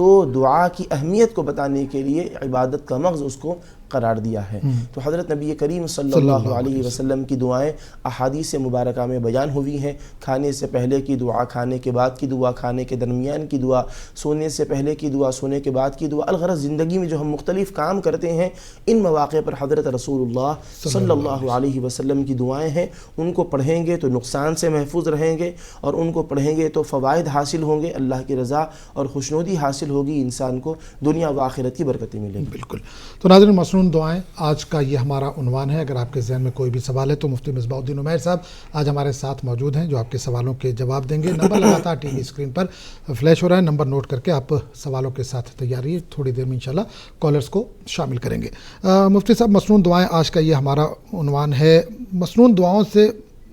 تو دعا کی اہمیت کو بتانے کے لیے عبادت کا مغز اس کو قرار دیا ہے۔ تو حضرت نبی کریم صلی اللہ علیہ وسلم کی دعائیں احادیث مبارکہ میں بیان ہوئی ہیں۔ کھانے سے پہلے کی دعا، کھانے کے بعد کی دعا، کھانے کے درمیان کی دعا، سونے سے پہلے کی دعا، سونے کے بعد کی دعا۔ الغرض زندگی میں جو ہم مختلف کام کرتے ہیں ان مواقع پر حضرت رسول اللہ صلی اللہ علیہ وسلم کی دعائیں ہیں، ان کو پڑھیں گے تو نقصان سے محفوظ رہیں گے، اور ان کو پڑھیں گے تو فوائد حاصل ہوں گے، اللہ کی رضا اور خوشنودی حاصل ہوگی، انسان کو دنیا و آخرت کی برکتیں ملیں گی۔ بالکل۔ تو ناظرین، مسنون دعائیں آج کا یہ ہمارا عنوان ہے۔ اگر آپ کے ذہن میں کوئی بھی سوال ہے تو مفتی مصباح الدین عمیر صاحب آج ہمارے ساتھ موجود ہیں جو آپ کے سوالوں کے جواب دیں گے۔ نمبر لگاتار ٹی وی اسکرین پر فلیش ہو رہا ہے، نمبر نوٹ کر کے آپ سوالوں کے ساتھ تیار رہیے، تھوڑی دیر میں انشاءاللہ کالرز کو شامل کریں گے۔ مفتی صاحب، مسنون دعائیں آج کا یہ ہمارا عنوان ہے۔ مسنون دعاؤں سے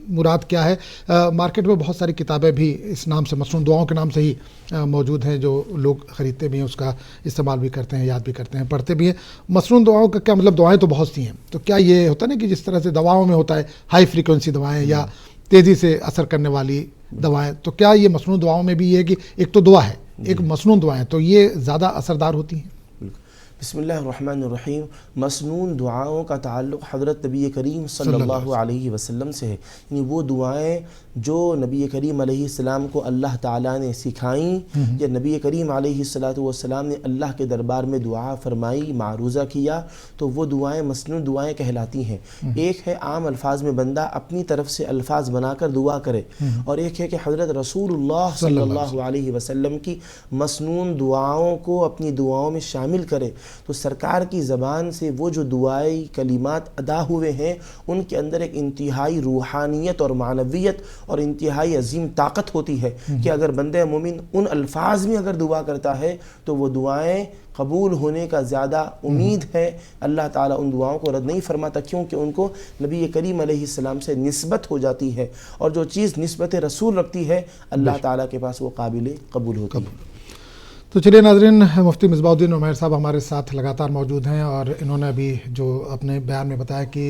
مراد کیا ہے؟ مارکیٹ میں بہت ساری کتابیں بھی اس نام سے، مسنون دعاؤں کے نام سے ہی موجود ہیں، جو لوگ خریدتے بھی ہیں، اس کا استعمال بھی کرتے ہیں، یاد بھی کرتے ہیں، پڑھتے بھی ہیں۔ مسنون دعاؤں کا کیا مطلب؟ دعائیں تو بہت سی ہیں، تو کیا یہ ہوتا ہے نا کہ جس طرح سے دواؤں میں ہوتا ہے ہائی فریکوینسی دوائیں یا تیزی سے اثر کرنے والی دوائیں، تو کیا یہ مسنون دعاؤں میں بھی یہ ہے کہ ایک تو دعا ہے، ایک مسنون دعائیں، تو یہ زیادہ اثردار ہوتی ہیں؟ بسم اللہ الرحمن الرحیم۔ مسنون دعاؤں کا تعلق حضرت نبی کریم صلی اللہ علیہ وسلم سے ہے، یعنی وہ دعائیں جو نبی کریم علیہ السلام کو اللہ تعالیٰ نے سکھائیں یا نبی کریم علیہ السلام نے اللہ کے دربار میں دعا فرمائی، معروضہ کیا، تو وہ دعائیں مسنون دعائیں کہلاتی ہیں۔ ایک ہے عام الفاظ میں بندہ اپنی طرف سے الفاظ بنا کر دعا کرے، اور ایک ہے کہ حضرت رسول اللہ صلی اللہ علیہ وسلم کی مسنون دعاؤں کو اپنی دعاؤں میں شامل کرے۔ تو سرکار کی زبان سے وہ جو دعائی کلمات ادا ہوئے ہیں ان کے اندر ایک انتہائی روحانیت اور معنویت اور انتہائی عظیم طاقت ہوتی ہے کہ اگر بندہ مومن ان الفاظ میں اگر دعا کرتا ہے تو وہ دعائیں قبول ہونے کا زیادہ امید ہے۔ اللہ تعالیٰ ان دعاؤں کو رد نہیں فرماتا، کیونکہ ان کو نبی کریم علیہ السلام سے نسبت ہو جاتی ہے، اور جو چیز نسبت رسول رکھتی ہے اللہ تعالیٰ کے پاس وہ قابل قبول ہوتی ہے۔ تو چلیے ناظرین، مفتی مصباح الدین عمیر صاحب ہمارے ساتھ لگاتار موجود ہیں، اور انہوں نے ابھی جو اپنے بیان میں بتایا کہ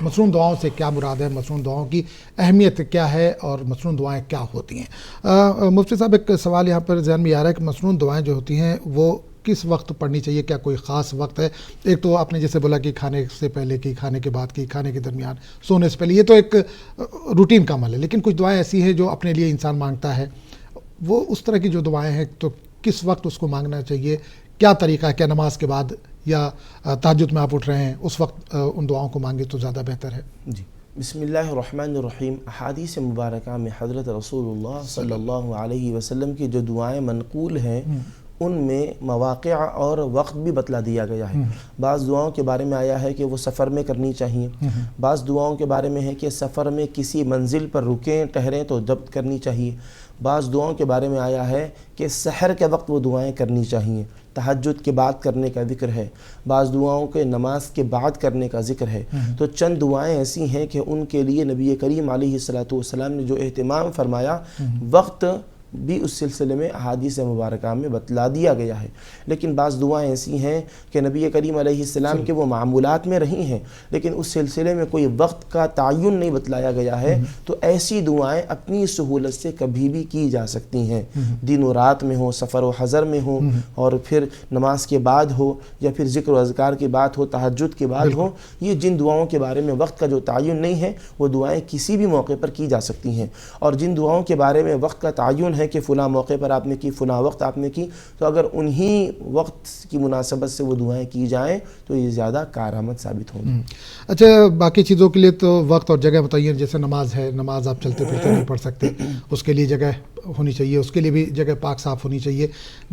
مسنون دعاؤں سے کیا مراد ہے، مسنون دعاؤں کی اہمیت کیا ہے، اور مسنون دعائیں کیا ہوتی ہیں۔ مفتی صاحب، ایک سوال یہاں پر ذہن میں آ رہا ہے کہ مسنون دعائیں جو ہوتی ہیں وہ کس وقت پڑھنی چاہیے؟ کیا کوئی خاص وقت ہے؟ ایک تو آپ نے جیسے بولا کہ کھانے سے پہلے کی، کھانے کے بعد کی، کھانے کے درمیان، سونے سے پہلے، یہ تو ایک روٹین کا عمل ہے، لیکن کچھ دعائیں ایسی ہیں جو اپنے لیے انسان مانگتا ہے، وہ اس طرح کی جو دعائیں ہیں تو کس وقت اس کو مانگنا چاہیے؟ کیا طریقہ ہے؟ کیا نماز کے بعد یا تہجد میں آپ اٹھ رہے ہیں اس وقت ان دعاؤں کو مانگے تو زیادہ بہتر ہے؟ جی، بسم اللہ الرحمن الرحیم۔ احادیث مبارکہ میں حضرت رسول اللہ صلی اللہ علیہ وسلم کی جو دعائیں منقول ہیں ان میں مواقع اور وقت بھی بتلا دیا گیا ہے۔ بعض دعاؤں کے بارے میں آیا ہے کہ وہ سفر میں کرنی چاہیے، بعض دعاؤں کے بارے میں ہے کہ سفر میں کسی منزل پر رکیں، ٹھہریں تو جب کرنی چاہیے، بعض دعاؤں کے بارے میں آیا ہے کہ سحر کے وقت وہ دعائیں کرنی چاہیے، تہجد کے بعد کرنے کا ذکر ہے، بعض دعاؤں کے نماز کے بعد کرنے کا ذکر ہے۔ تو چند دعائیں ایسی ہیں کہ ان کے لیے نبی کریم علیہ السلام نے جو اہتمام فرمایا، وقت بھی اس سلسلے میں احادیث مبارکہ میں بتلا دیا گیا ہے۔ لیکن بعض دعائیں ایسی ہیں کہ نبی کریم علیہ السلام کے وہ معمولات میں رہی ہیں لیکن اس سلسلے میں کوئی وقت کا تعین نہیں بتلایا گیا ہے، تو ایسی دعائیں اپنی سہولت سے کبھی بھی کی جا سکتی ہیں، دن و رات میں ہو، سفر و حضر میں ہو، اور پھر نماز کے بعد ہو، یا پھر ذکر و اذکار کے بعد ہو، تہجد کے بعد ہو۔ یہ جن دعاؤں کے بارے میں وقت کا جو تعین نہیں ہے وہ دعائیں کسی بھی موقع پر کی جا سکتی ہیں، اور جن دعاؤں کے بارے میں وقت کا تعین ہے کہ فلاں موقع پر آپ نے کی، فلاں وقت آپ نے کی، تو اگر انہی وقت کی مناسبت سے وہ دعائیں کی جائیں تو یہ زیادہ کارآمد ثابت ہوں گی۔ اچھا، باقی چیزوں کے لیے تو وقت اور جگہ متعین، جیسے نماز ہے، نماز آپ چلتے پھرتے نہیں پڑھ سکتے، اس کے لیے جگہ ہونی چاہیے، اس کے لیے بھی جگہ پاک صاف ہونی چاہیے۔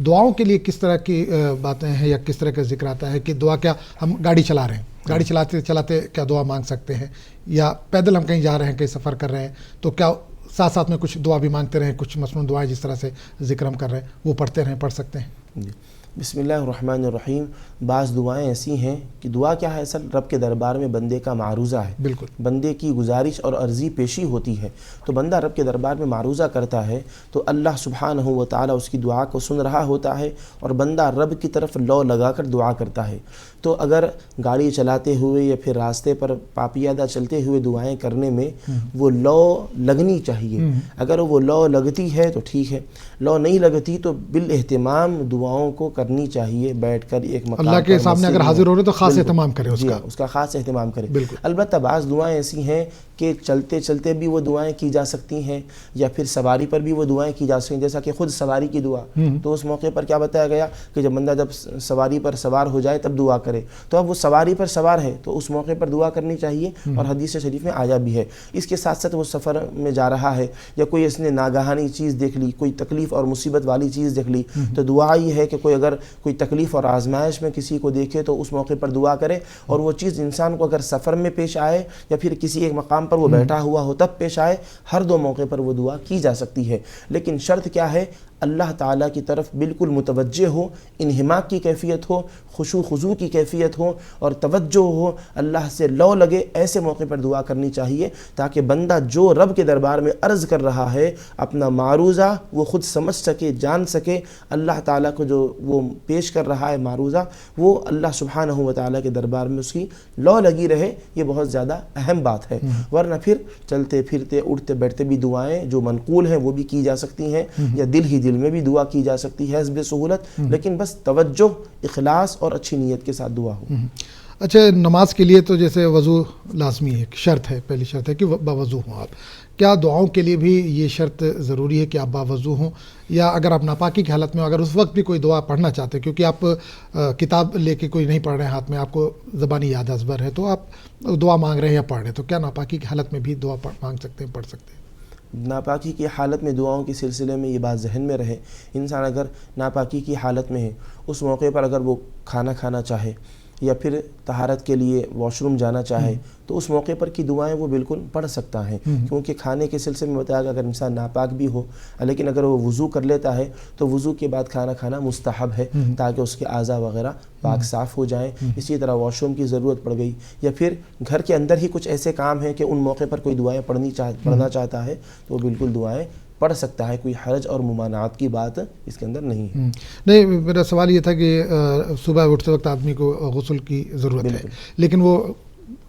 دعاؤں کے لیے کس طرح کی باتیں ہیں یا کس طرح کا ذکر آتا ہے کہ دعا کیا ہم گاڑی چلا رہے ہیں، گاڑی چلاتے چلاتے کیا دعا مانگ سکتے ہیں، یا پیدل ہم کہیں جا رہے ہیں، کہیں سفر کر رہے ہیں تو کیا ساتھ ساتھ میں کچھ دعا بھی مانگتے رہیں، کچھ مسنون دعائیں جس طرح سے ذکر ہم کر رہے ہیں وہ پڑھتے رہیں، پڑھ سکتے ہیں؟ جی، بسم اللہ الرحمن الرحیم۔ بعض دعائیں ایسی ہیں کہ دعا کیا ہے، اصل رب کے دربار میں بندے کا معروضہ ہے، بالکل، بندے کی گزارش اور عرضی پیشی ہوتی ہے، تو بندہ رب کے دربار میں معروضہ کرتا ہے تو اللہ سبحانہ و تعالی اس کی دعا کو سن رہا ہوتا ہے، اور بندہ رب کی طرف لو لگا کر دعا کرتا ہے۔ تو اگر گاڑی چلاتے ہوئے یا پھر راستے پر پاپیادہ چلتے ہوئے دعائیں کرنے میں وہ لو لگنی چاہیے. اگر وہ لو لگتی ہے تو ٹھیک ہے، لو نہیں لگتی تو بالاہتمام دعاؤں کو کرنی چاہیے بیٹھ کر ایک مقام اللہ کے سامنے اگر حاضر ہو رہے تو خاص اہتمام کریں اس کا خاص اہتمام کریں. البتہ بعض دعائیں ایسی ہیں کہ چلتے چلتے بھی وہ دعائیں کی جا سکتی ہیں یا پھر سواری پر بھی وہ دعائیں کی جا سکتی ہیں، جیسا کہ خود سواری کی دعا. تو اس موقع پر کیا بتایا گیا کہ جب بندہ جب سواری پر سوار ہو جائے تب دعا کرے. تو اب وہ سواری پر سوار ہے تو اس موقع پر دعا کرنی چاہیے، اور حدیث شریف میں آیا بھی ہے. اس کے ساتھ ساتھ وہ سفر میں جا رہا ہے یا کوئی اس نے ناگہانی چیز دیکھ لی، کوئی تکلیف اور مصیبت والی چیز دیکھ لی، تو دعا یہ ہے کہ کوئی اگر کوئی تکلیف اور آزمائش میں کسی کو دیکھے تو اس موقع پر دعا کرے. اور وہ چیز انسان کو اگر سفر میں پیش آئے یا پھر کسی ایک مقام پر وہ بیٹھا ہوا ہو تب پیش آئے، ہر دو موقع پر وہ دعا کی جا سکتی ہے. لیکن شرط کیا ہے؟ اللہ تعالیٰ کی طرف بالکل متوجہ ہو، انہماک کی کیفیت ہو، خشوع خضوع کی کیفیت ہو اور توجہ ہو، اللہ سے لو لگے. ایسے موقع پر دعا کرنی چاہیے تاکہ بندہ جو رب کے دربار میں عرض کر رہا ہے اپنا معروضہ وہ خود سمجھ سکے، جان سکے. اللہ تعالیٰ کو جو وہ پیش کر رہا ہے معروضہ، وہ اللہ سبحانہ و تعالیٰ کے دربار میں اس کی لو لگی رہے. یہ بہت زیادہ اہم بات ہے. ورنہ پھر چلتے پھرتے اٹھتے بیٹھتے بھی دعائیں جو منقول ہیں وہ بھی کی جا سکتی ہیں، یا دل میں بھی دعا کی جا سکتی ہے حسب سہولت، لیکن بس توجہ، اخلاص اور اچھی نیت کے ساتھ دعا ہو. اچھا، نماز کے لیے تو جیسے وضو لازمی ہے، شرط ہے، پہلی شرط ہے کہ باوضو ہوں آپ. کیا دعاؤں کے لیے بھی یہ شرط ضروری ہے کہ آپ باوضو ہوں، یا اگر آپ ناپاکی کی حالت میں اگر اس وقت بھی کوئی دعا پڑھنا چاہتے ہیں، کیونکہ آپ کتاب لے کے کوئی نہیں پڑھ رہے ہیں ہاتھ میں، آپ کو زبانی یاد ازبر ہے، تو آپ دعا مانگ رہے ہیں یا پڑھ رہے ہیں، تو کیا ناپاکی کی حالت میں بھی دعا مانگ سکتے ہیں، پڑھ سکتے ہیں؟ ناپاکی کی حالت میں دعاؤں کے سلسلے میں یہ بات ذہن میں رہے، انسان اگر ناپاکی کی حالت میں ہے، اس موقع پر اگر وہ کھانا کھانا چاہے یا پھر طہارت کے لیے واش روم جانا چاہے تو اس موقع پر کی دعائیں وہ بالکل پڑھ سکتا ہے. کیونکہ کھانے کے سلسلے میں بتایا کہ اگر انسان ناپاک بھی ہو لیکن اگر وہ وضو کر لیتا ہے تو وضو کے بعد کھانا کھانا مستحب ہے تاکہ اس کے اعضاء وغیرہ پاک صاف ہو جائیں. اسی طرح واش روم کی ضرورت پڑ گئی یا پھر گھر کے اندر ہی کچھ ایسے کام ہیں کہ ان موقع پر کوئی دعائیں پڑھنا چاہتا ہے تو وہ بالکل دعائیں پڑھ سکتا ہے. کوئی حرج اور ممانعات کی بات اس کے اندر نہیں ہے. نہیں، میرا سوال یہ تھا کہ صبح اٹھتے وقت آدمی کو غسل کی ضرورت ہے، لیکن وہ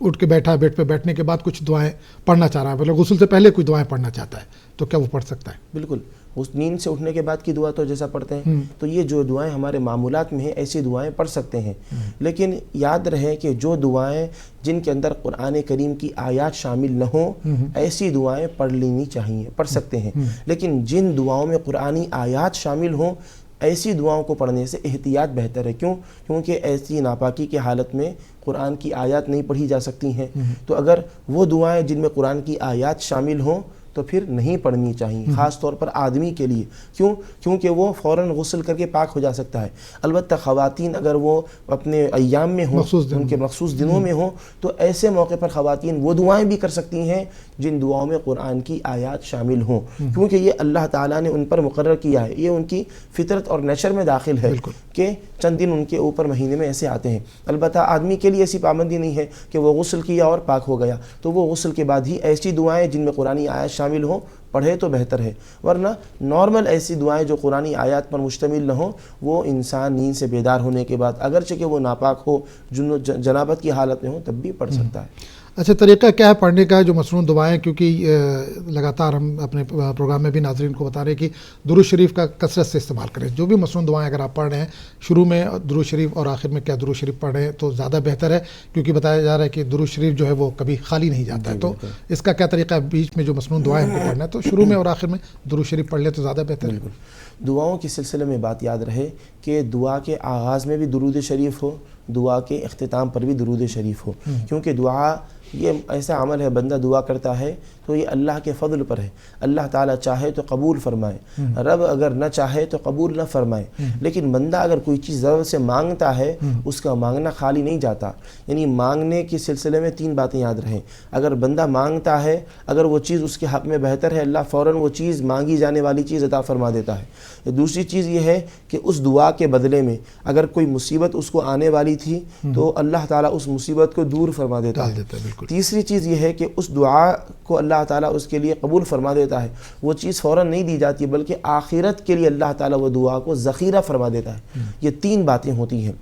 اٹھ کے بیٹھا ہے، بیڈ پہ بیٹھنے کے بعد کچھ دعائیں پڑھنا چاہ رہا ہے، مطلب غسل سے پہلے کوئی دعائیں پڑھنا چاہتا ہے، تو کیا وہ پڑھ سکتا ہے؟ بالکل. اس نیند سے اٹھنے کے بعد کی دعا تو جیسا پڑھتے ہیں، تو یہ جو دعائیں ہمارے معمولات میں ہیں ایسی دعائیں پڑھ سکتے ہیں. لیکن یاد رہے کہ جو دعائیں جن کے اندر قرآن کریم کی آیات شامل نہ ہوں ایسی دعائیں پڑھ لینی چاہیے، پڑھ سکتے ہیں. لیکن جن دعاؤں میں قرآنی آیات شامل ہوں ایسی دعاؤں کو پڑھنے سے احتیاط بہتر ہے. کیونکہ ایسی ناپاکی کی حالت میں قرآن کی آیات نہیں پڑھی جا سکتی ہیں. تو اگر وہ دعائیں جن میں قرآن کی آیات شامل ہوں تو پھر نہیں پڑھنی چاہیے، خاص طور پر آدمی کے لیے. کیونکہ وہ فوراً غسل کر کے پاک ہو جا سکتا ہے. البتہ خواتین اگر وہ اپنے ایام میں ہوں، ان کے مخصوص دنوں میں ہوں، تو ایسے موقع پر خواتین وہ دعائیں بھی کر سکتی ہیں جن دعاؤں میں قرآن کی آیات شامل ہوں. کیونکہ یہ اللہ تعالیٰ نے ان پر مقرر کیا ہے، یہ ان کی فطرت اور نیچر میں داخل ہے کہ چند دن ان کے اوپر مہینے میں ایسے آتے ہیں. البتہ آدمی کے لیے ایسی پابندی نہیں ہے کہ وہ غسل کیا اور پاک ہو گیا، تو وہ غسل کے بعد ہی ایسی دعائیں جن میں قرآنی آیات شامل ہوں پڑھے تو بہتر ہے. ورنہ نارمل ایسی دعائیں جو قرآنی آیات پر مشتمل نہ ہوں وہ انسان نیند سے بیدار ہونے کے بعد اگرچہ کہ وہ ناپاک ہو، جنابت کی حالت میں ہو، تب بھی پڑھ سکتا ہے. اچھا، طریقہ کیا ہے پڑھنے کا جو مسنون دعائیں؟ کیونکہ لگاتار ہم اپنے پروگرام میں بھی ناظرین کو بتا رہے ہیں کہ درود شریف کا کثرت سے استعمال کریں. جو بھی مسنون دعائیں اگر آپ پڑھ رہے ہیں، شروع میں درود شریف اور آخر میں کیا درود شریف پڑھ رہے ہیں تو زیادہ بہتر ہے، کیونکہ بتایا جا رہا ہے کہ درود شریف جو ہے وہ کبھی خالی نہیں جاتا ہے. تو اس کا کیا طریقہ ہے؟ بیچ میں جو مسنون دعائیں ہم کو پڑھنا ہے تو شروع میں اور آخر میں درود شریف پڑھ لیں تو زیادہ بہتر ہے. دعاؤں کے سلسلے میں بات یاد رہے کہ دعا کے آغاز میں بھی درود شریف ہو، دعا کے اختتام پر بھی درود شریف ہو. کیونکہ دعا یہ ایسا عمل ہے، بندہ دعا کرتا ہے تو یہ اللہ کے فضل پر ہے. اللہ تعالیٰ چاہے تو قبول فرمائے، رب اگر نہ چاہے تو قبول نہ فرمائے. لیکن بندہ اگر کوئی چیز ضرورت سے مانگتا ہے اس کا مانگنا خالی نہیں جاتا. یعنی مانگنے کے سلسلے میں 3 باتیں یاد رہیں. اگر بندہ مانگتا ہے، اگر وہ چیز اس کے حق میں بہتر ہے، اللہ فوراً وہ چیز مانگی جانے والی چیز عطا فرما دیتا ہے. دوسری چیز یہ ہے کہ اس دعا کے بدلے میں اگر کوئی مصیبت اس کو آنے والی تھی تو اللہ تعالیٰ اس مصیبت کو دور فرما دیتا ہے. تیسری چیز یہ ہے کہ اس دعا کو اللہ تعالیٰ اس کے لیے قبول فرما دیتا ہے. وہ چیز فوراً نہیں دی جاتی بلکہ آخرت کے لیے اللہ تعالیٰ وہ دعا کو ذخیرہ فرما دیتا ہے. یہ 3 باتیں ہوتی ہیں.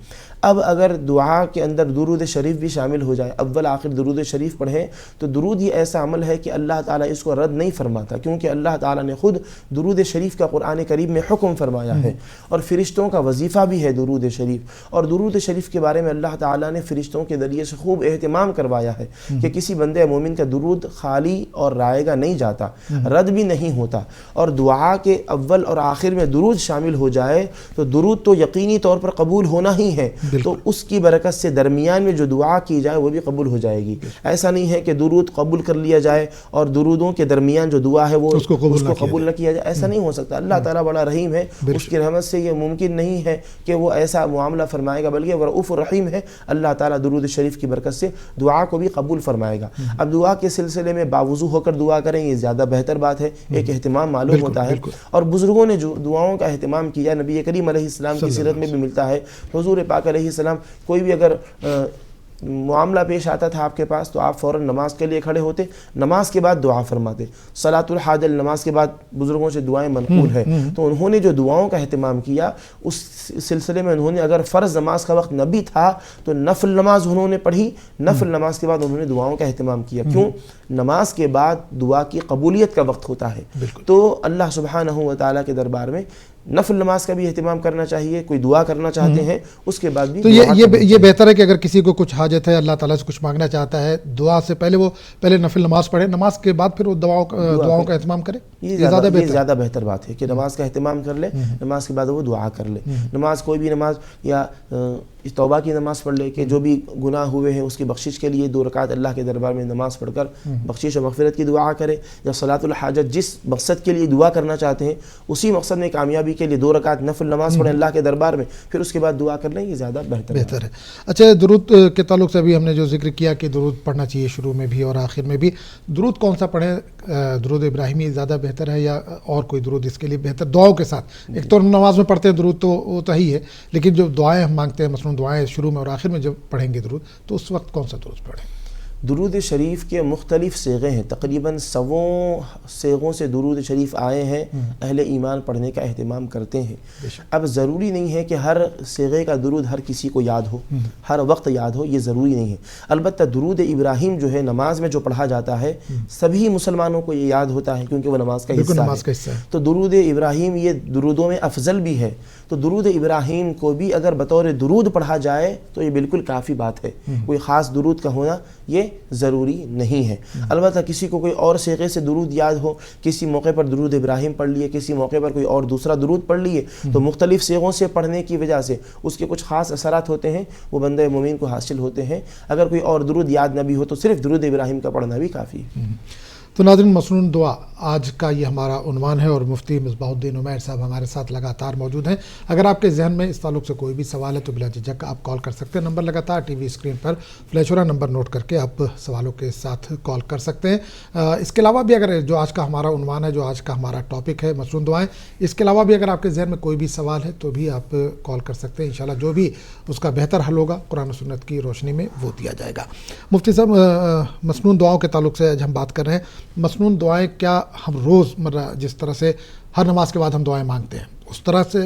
اب اگر دعا کے اندر درود شریف بھی شامل ہو جائے، اول آخر درود شریف پڑھیں، تو درود ہی ایسا عمل ہے کہ اللہ تعالیٰ اس کو رد نہیں فرماتا، کیونکہ اللہ تعالیٰ نے خود درود شریف کا قرآن کریم میں حکم فرمایا ہے، اور فرشتوں کا وظیفہ بھی ہے درود شریف۔ اور درود شریف کے بارے میں اللہ تعالیٰ نے فرشتوں کے ذریعے سے خوب اہتمام کروایا ہے کہ کسی بندے مومن کا درود خالی اور رائے گا نہیں جاتا، رد بھی نہیں ہوتا، اور دعا کے اول اور آخر میں درود شامل ہو جائے تو درود تو یقینی طور پر قبول ہونا ہی ہے، تو اس کی برکت سے درمیان میں جو دعا کی جائے وہ بھی قبول ہو جائے گی۔ ایسا نہیں ہے کہ درود قبول کر لیا جائے اور درودوں کے درمیان جو دعا ہے وہ اس کو قبول نہ کیا جائے، ایسا نہیں ہو سکتا۔ اللہ تعالیٰ بڑا رحیم ہے، اس کی رحمت سے یہ ممکن نہیں ہے کہ وہ ایسا معاملہ فرمائے گا، بلکہ وہ رؤوف الرحیم ہے۔ اللہ تعالیٰ درود شریف کی برکت سے دعا کو بھی قبول فرمائے گا۔ اب دعا کے سلسلے میں باوضو ہو کر دعا کریں، یہ زیادہ بہتر بات ہے، ایک اہتمام معلوم ہوتا ہے، اور بزرگوں نے جو دعاؤں کا اہتمام کیا، نبی کریم علیہ السلام کی سیرت میں بھی ملتا ہے۔ حضور پاک علیہ السلام کوئی بھی اگر معاملہ پیش آتا تھا آپ کے پاس تو آپ فوراً نماز کے لیے کھڑے ہوتے، نماز کے بعد دعا فرماتے۔ صلاۃ الحاجہ، نماز کے بعد بزرگوں سے دعائیں منقول ہے، تو انہوں نے جو دعاؤں کا اہتمام کیا اس سلسلے میں انہوں نے اگر فرض نماز کا وقت نہ بھی تھا تو نفل نماز انہوں نے پڑھی، نفل نماز کے بعد انہوں نے دعاؤں کا اہتمام کیا۔ کیوں؟ نماز کے بعد دعا کی قبولیت کا وقت ہوتا ہے، تو اللہ سبحانہ و تعالیٰ کے دربار میں نفل نماز کا بھی اہتمام کرنا چاہیے۔ کوئی دعا کرنا چاہتے ہیں اس کے بعد بھی تو یہ بہتر ہے کہ اگر کسی کو کچھ حاجت ہے، اللہ تعالیٰ سے کچھ مانگنا چاہتا ہے، دعا سے پہلے وہ نفل نماز پڑھے، نماز کے بعد پھر وہ دعاؤں کا اہتمام کرے۔ یہ زیادہ بہتر بات ہے کہ نماز کا اہتمام کر لے، نماز کے بعد وہ دعا کر لے۔ نماز کوئی بھی نماز، یا توبہ کی نماز پڑھ لے کہ جو بھی گناہ ہوئے ہیں اس کی بخشش کے لیے 2 رکعت اللہ کے دربار میں نماز پڑھ کر بخشش و مغفرت کی دعا کرے، یا صلاۃ الحاجت جس مقصد کے لیے دعا کرنا چاہتے ہیں اسی مقصد میں کامیابی کے لیے 2 رکعت نفل نماز پڑھیں اللہ کے دربار میں، پھر اس کے بعد دعا کر لیں، یہ زیادہ بہتر ہے۔ اچھا، درود کے تعلق سے بھی ہم نے جو ذکر کیا کہ درود پڑھنا چاہیے شروع میں بھی اور آخر میں بھی، درود کون سا پڑھیں؟ درود ابراہیمی زیادہ بہتر ہے یا اور کوئی درود اس کے لیے بہتر؟ دعاؤں کے ساتھ ایک تو نماز میں پڑھتے ہیں درود تو وہ تو ہی ہے، لیکن جو دعائیں ہم مانگتے ہیں، مثلاً دعائیں شروع میں اور آخر میں جب پڑھیں گے درود، تو اس وقت کون سا درود پڑھیں؟ درود شریف کے مختلف صیغے ہیں، تقریباً 100 صیغوں سے درود شریف آئے ہیں، اہل ایمان پڑھنے کا اہتمام کرتے ہیں۔ اب ضروری نہیں ہے کہ ہر صیغے کا درود ہر کسی کو یاد ہو، ہر وقت یاد ہو، یہ ضروری نہیں ہے۔ البتہ درود ابراہیم جو ہے نماز میں جو پڑھا جاتا ہے سبھی مسلمانوں کو یہ یاد ہوتا ہے کیونکہ وہ نماز کا حصہ ہے، تو درود ابراہیم یہ درودوں میں افضل بھی ہے، تو درود ابراہیم کو بھی اگر بطور درود پڑھا جائے تو یہ بالکل کافی بات ہے، کوئی خاص درود کا ہونا یہ ضروری نہیں ہے۔ البتہ کسی کو کوئی اور صیغے سے درود یاد ہو، کسی موقع پر درود ابراہیم پڑھ لیے، کسی موقع پر کوئی اور دوسرا درود پڑھ لیے، تو مختلف صیغوں سے پڑھنے کی وجہ سے اس کے کچھ خاص اثرات ہوتے ہیں، وہ بندہ مومن کو حاصل ہوتے ہیں۔ اگر کوئی اور درود یاد نہ بھی ہو تو صرف درود ابراہیم کا پڑھنا بھی کافی ہے۔ تو ناظرین، مسنون دعا آج کا یہ ہمارا عنوان ہے اور مفتی مصباح الدین عمیر صاحب ہمارے ساتھ لگاتار موجود ہیں۔ اگر آپ کے ذہن میں اس تعلق سے کوئی بھی سوال ہے تو بلا جھجک آپ کال کر سکتے ہیں۔ نمبر لگاتار ٹی وی اسکرین پر فلیش ہو رہا، نمبر نوٹ کر کے آپ سوالوں کے ساتھ کال کر سکتے ہیں۔ اس کے علاوہ بھی اگر جو آج کا ہمارا عنوان ہے، جو آج کا ہمارا ٹاپک ہے مسنون دعائیں، اس کے علاوہ بھی اگر آپ کے ذہن میں کوئی بھی سوال ہے تو بھی آپ کال کر سکتے ہیں۔ انشاءاللہ جو بھی اس کا بہتر حل ہوگا قرآن و سنت کی روشنی میں وہ دیا جائے گا۔ مفتی صاحب، مسنون دعاؤں کے تعلق سے آج ہم بات کر رہے ہیں۔ مسنون دعائیں کیا ہم روز مرہ جس طرح سے ہر نماز کے بعد ہم دعائیں مانگتے ہیں اس طرح سے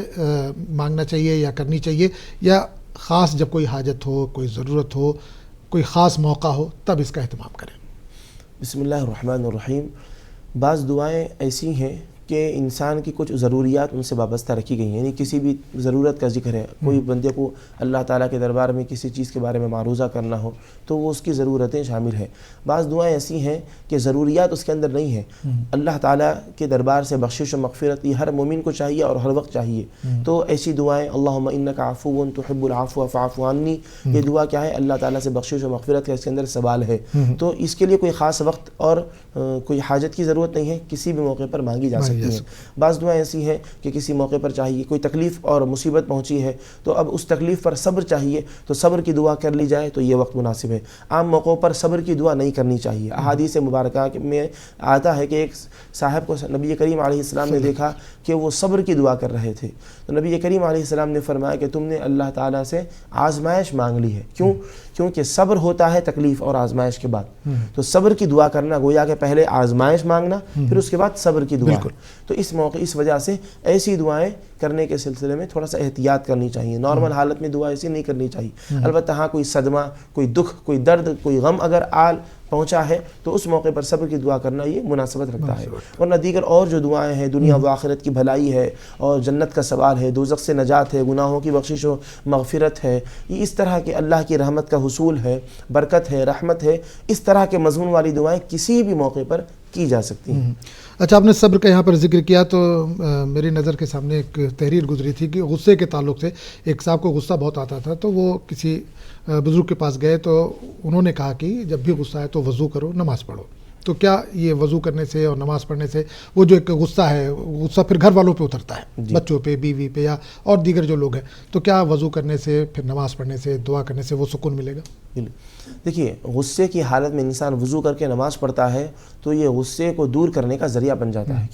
مانگنا چاہیے یا کرنی چاہیے، یا خاص جب کوئی حاجت ہو، کوئی ضرورت ہو، کوئی خاص موقع ہو تب اس کا اہتمام کریں؟ بسم اللہ الرحمن الرحیم۔ بعض دعائیں ایسی ہیں کہ انسان کی کچھ ضروریات ان سے وابستہ رکھی گئی ہیں، یعنی کسی بھی ضرورت کا ذکر ہے، کوئی بندے کو اللہ تعالیٰ کے دربار میں کسی چیز کے بارے میں معروضہ کرنا ہو تو وہ اس کی ضرورتیں شامل ہیں۔ بعض دعائیں ایسی ہیں کہ ضروریات اس کے اندر نہیں ہیں، اللہ تعالیٰ کے دربار سے بخشش و مغفرت یہ ہر مومن کو چاہیے اور ہر وقت چاہیے، تو ایسی دعائیں اللہم انک عفو تحب العفو فاعف عنی، یہ دعا کیا ہے؟ اللہ تعالیٰ سے بخشش و مغفرت کا اس کے اندر سوال ہے، تو اس کے لیے کوئی خاص وقت اور کوئی حاجت کی ضرورت نہیں ہے، کسی بھی موقع پر مانگی جا سکتی ہیں۔ بعض دعائیں ایسی ہیں کہ کسی موقع پر چاہیے، کوئی تکلیف اور مصیبت پہنچی ہے تو اب اس تکلیف پر صبر چاہیے تو صبر کی دعا کر لی جائے تو یہ وقت مناسب ہے۔ عام موقعوں پر صبر کی دعا نہیں کرنی چاہیے۔ احادیث مبارکہ میں آتا ہے کہ ایک صاحب کو نبی کریم علیہ السلام نے دیکھا کہ وہ صبر کی دعا کر رہے تھے، تو نبی کریم علیہ السلام نے فرمایا کہ تم نے اللہ تعالیٰ سے آزمائش مانگ لی ہے۔ کیونکہ صبر ہوتا ہے تکلیف اور آزمائش کے بعد، تو صبر کی دعا کرنا گویا کہ پہلے آزمائش مانگنا، پھر اس کے بعد صبر کی دعا. تو اس موقع اس وجہ سے ایسی دعائیں کرنے کے سلسلے میں تھوڑا سا احتیاط کرنی چاہیے. نارمل حالت میں دعا ایسی نہیں کرنی چاہیے. البتہ ہاں کوئی صدمہ، کوئی دکھ، کوئی درد، کوئی غم اگر پہنچا ہے تو اس موقع پر صبر کی دعا کرنا یہ مناسبت رکھتا ہے. ورنہ دیگر اور جو دعائیں ہیں، دنیا و آخرت کی بھلائی ہے اور جنت کا سوال ہے، دوزخ سے نجات ہے، گناہوں کی بخشش و مغفرت ہے، یہ اس طرح کے اللہ کی رحمت کا حصول ہے، برکت ہے، رحمت ہے، اس طرح کے مضمون والی دعائیں کسی بھی موقع پر کی جا سکتی ہیں. اچھا، آپ نے صبر کا یہاں پر ذکر کیا تو میری نظر کے سامنے ایک تحریر گزری تھی کہ غصے کے تعلق سے ایک صاحب کو غصہ بہت آتا تھا، تو وہ کسی بزرگ کے پاس گئے تو انہوں نے کہا کہ جب بھی غصہ آئے تو وضو کرو، نماز پڑھو. تو کیا یہ وضو کرنے سے اور نماز پڑھنے سے وہ جو ایک غصہ ہے، غصہ پھر گھر والوں پہ اترتا ہے، بچوں پہ، بیوی پہ یا اور دیگر جو لوگ ہیں، تو کیا وضو کرنے سے، پھر نماز پڑھنے سے، دعا کرنے سے وہ سکون ملے گا؟ دیکھیے، غصے کی حالت میں انسان وضو کر کے نماز پڑھتا ہے تو یہ غصے کو دور کرنے کا ذریعہ بن جاتا ہے.